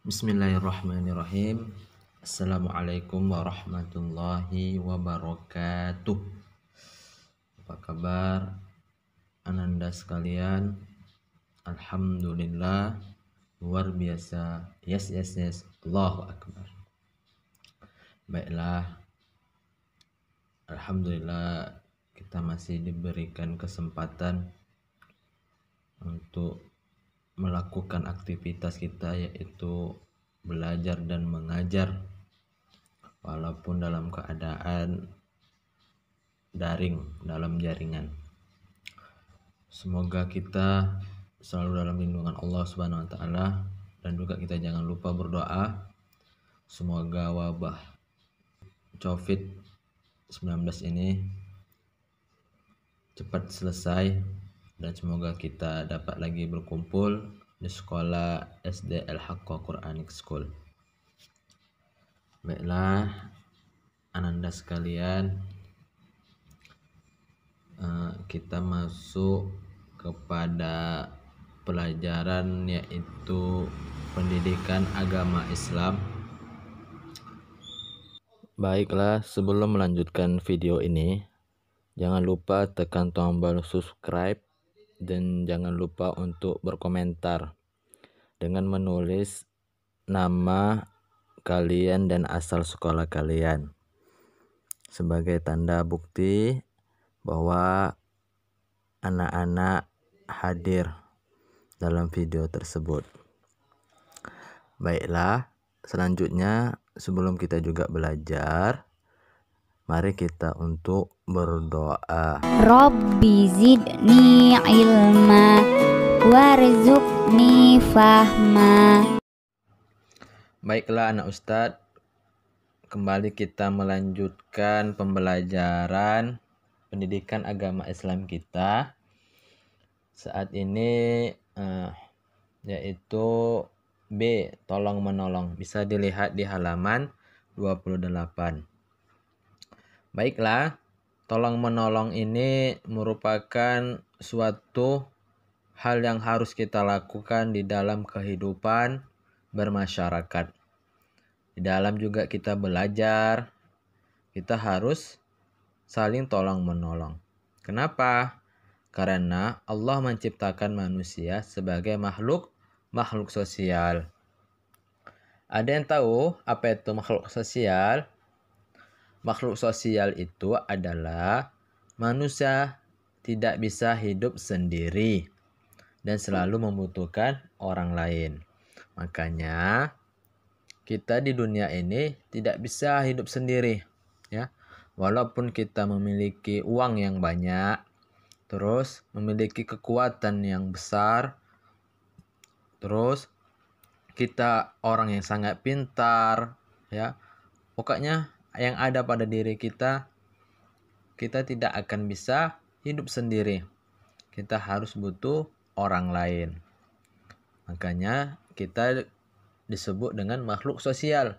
Bismillahirrahmanirrahim. Assalamualaikum warahmatullahi wabarakatuh. Apa kabar ananda sekalian? Alhamdulillah, luar biasa. Yes. Allahu Akbar. Baiklah, alhamdulillah kita masih diberikan kesempatan untuk melakukan aktivitas kita, yaitu belajar dan mengajar walaupun dalam keadaan daring, dalam jaringan. Semoga kita selalu dalam lindungan Allah Subhanahu wa taala, dan juga kita jangan lupa berdoa semoga wabah COVID-19 ini cepat selesai dan semoga kita dapat lagi berkumpul di sekolah SD Al-Haqqah Quranic School. Baiklah ananda sekalian, kita masuk kepada pelajaran yaitu pendidikan agama Islam. Baiklah, sebelum melanjutkan video ini, jangan lupa tekan tombol subscribe dan jangan lupa untuk berkomentar dengan menulis nama kalian dan asal sekolah kalian sebagai tanda bukti bahwa anak-anak hadir dalam video tersebut. Baiklah, selanjutnya sebelum kita juga belajar, mari kita untuk berdoa. Rabbi zidni ilma warzuqni fahma. Baiklah anak Ustadz, kembali kita melanjutkan pembelajaran pendidikan agama Islam kita. Saat ini yaitu B, tolong menolong. Bisa dilihat di halaman 28. Baiklah, tolong menolong ini merupakan suatu hal yang harus kita lakukan di dalam kehidupan bermasyarakat. Di dalam juga kita belajar, kita harus saling tolong menolong. Kenapa? Karena Allah menciptakan manusia sebagai makhluk sosial. Ada yang tahu apa itu makhluk sosial? Makhluk sosial itu adalah manusia tidak bisa hidup sendiri dan selalu membutuhkan orang lain. Makanya kita di dunia ini tidak bisa hidup sendiri, ya. Walaupun kita memiliki uang yang banyak, terus memiliki kekuatan yang besar, terus kita orang yang sangat pintar, ya. Pokoknya yang ada pada diri kita tidak akan bisa hidup sendiri. Kita harus butuh orang lain. Makanya kita disebut dengan makhluk sosial.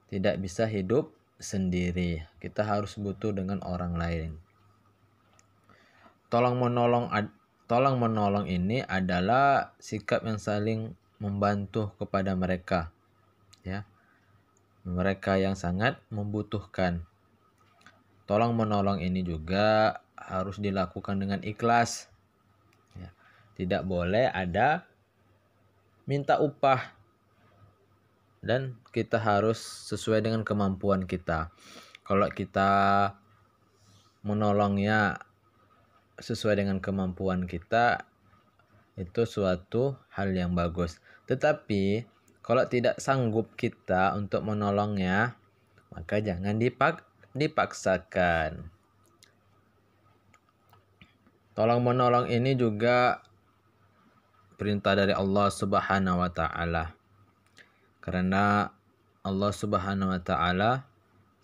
Tidak bisa hidup sendiri. Kita harus butuh dengan orang lain. Tolong menolong ini adalah sikap yang saling membantu kepada mereka, ya. Mereka yang sangat membutuhkan. Tolong menolong ini juga harus dilakukan dengan ikhlas, ya. Tidak boleh ada minta upah, dan kita harus sesuai dengan kemampuan kita. Kalau kita menolongnya sesuai dengan kemampuan kita, itu suatu hal yang bagus. Tetapi kalau tidak sanggup kita untuk menolongnya, maka jangan dipaksakan. Tolong menolong ini juga perintah dari Allah Subhanahu wa taala. Karena Allah Subhanahu wa taala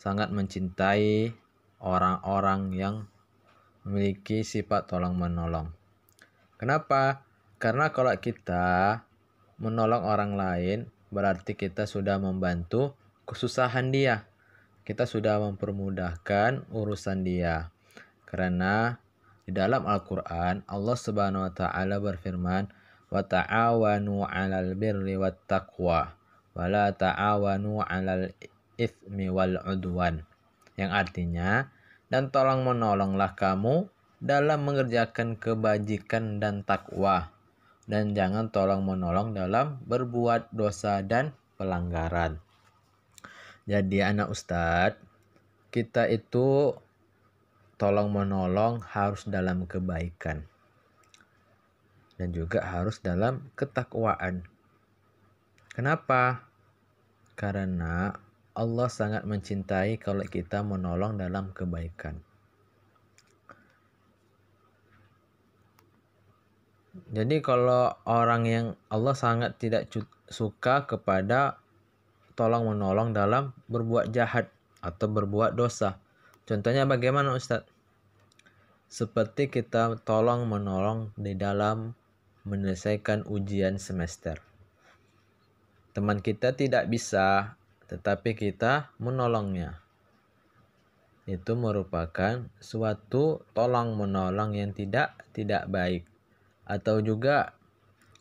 sangat mencintai orang-orang yang memiliki sifat tolong menolong. Kenapa? Karena kalau kita menolong orang lain, berarti kita sudah membantu kesusahan dia. Kita sudah mempermudahkan urusan dia. Karena di dalam Al-Quran, Allah Subhanahu wa taala berfirman, "Wa ta'awanu 'alal birri wat taqwa wala ta'awanu 'alal itsmi wal 'udwan. Yang artinya, dan tolong menolonglah kamu dalam mengerjakan kebajikan dan takwa, dan jangan tolong menolong dalam berbuat dosa dan pelanggaran. Jadi anak ustadz, kita itu tolong menolong harus dalam kebaikan dan juga harus dalam ketakwaan. Kenapa? Karena Allah sangat mencintai kalau kita menolong dalam kebaikan. Jadi kalau orang yang Allah sangat tidak suka kepada tolong menolong dalam berbuat jahat atau berbuat dosa. Contohnya bagaimana Ustadz? Seperti kita tolong menolong di dalam menyelesaikan ujian semester. Teman kita tidak bisa, tetapi kita menolongnya. Itu merupakan suatu tolong menolong yang tidak baik. Atau juga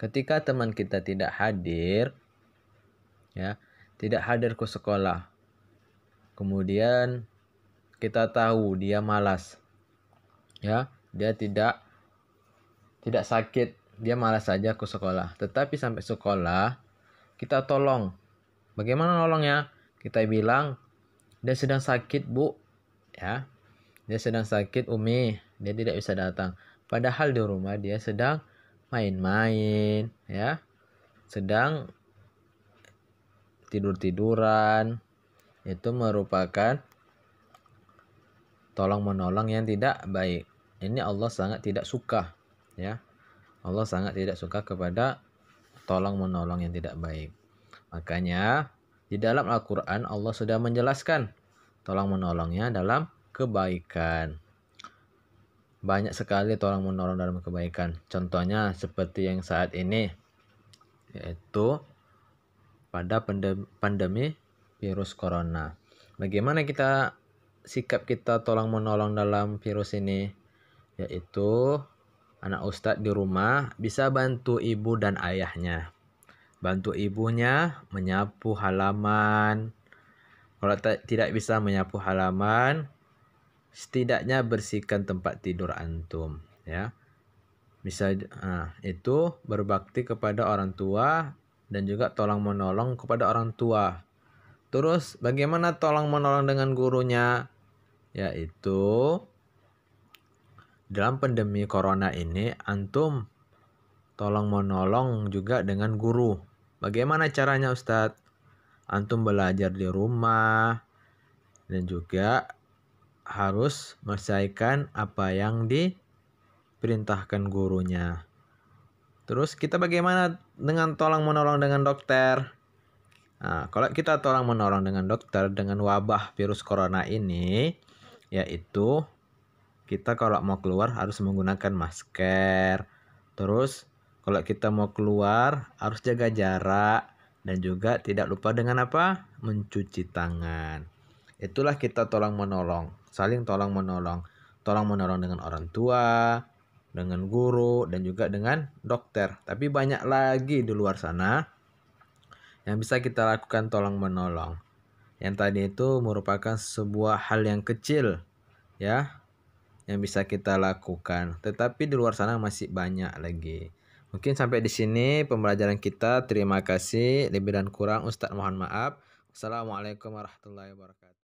ketika teman kita tidak hadir, ya, tidak hadir ke sekolah. Kemudian kita tahu dia malas. Ya, dia tidak sakit, dia malas saja ke sekolah. Tetapi sampai sekolah kita tolong. Bagaimana nolongnya? Kita bilang dia sedang sakit, Bu. Ya. Dia sedang sakit, Umi. Dia tidak bisa datang. Padahal di rumah dia sedang main-main, ya. Sedang tidur-tiduran. Itu merupakan tolong menolong yang tidak baik. Ini Allah sangat tidak suka, ya. Allah sangat tidak suka kepada tolong menolong yang tidak baik. Makanya di dalam Al-Qur'an Allah sudah menjelaskan tolong menolongnya dalam kebaikan. Banyak sekali tolong menolong dalam kebaikan. Contohnya seperti yang saat ini, yaitu pada pandemi virus corona. Bagaimana sikap kita tolong menolong dalam virus ini? Yaitu anak ustadz di rumah bisa bantu ibu dan ayahnya. Bantu ibunya menyapu halaman. Kalau tidak bisa menyapu halaman, setidaknya bersihkan tempat tidur antum, ya. Bisa itu berbakti kepada orang tua dan juga tolong menolong kepada orang tua. Terus bagaimana tolong menolong dengan gurunya? Yaitu dalam pandemi corona ini antum tolong menolong juga dengan guru. Bagaimana caranya Ustadz? Antum belajar di rumah dan juga harus menyelesaikan apa yang diperintahkan gurunya. Terus kita bagaimana dengan tolong menolong dengan dokter? Nah, kalau kita tolong menolong dengan dokter dengan wabah virus corona ini, yaitu kita kalau mau keluar harus menggunakan masker. Terus kalau kita mau keluar harus jaga jarak dan juga tidak lupa dengan apa? Mencuci tangan. Itulah kita tolong menolong, saling tolong menolong. Tolong menolong dengan orang tua, dengan guru dan juga dengan dokter. Tapi banyak lagi di luar sana yang bisa kita lakukan tolong menolong. Yang tadi itu merupakan sebuah hal yang kecil, ya, yang bisa kita lakukan. Tetapi di luar sana masih banyak lagi. Mungkin sampai di sini pembelajaran kita. Terima kasih. Lebih dan kurang Ustadz mohon maaf. Assalamualaikum warahmatullahi wabarakatuh.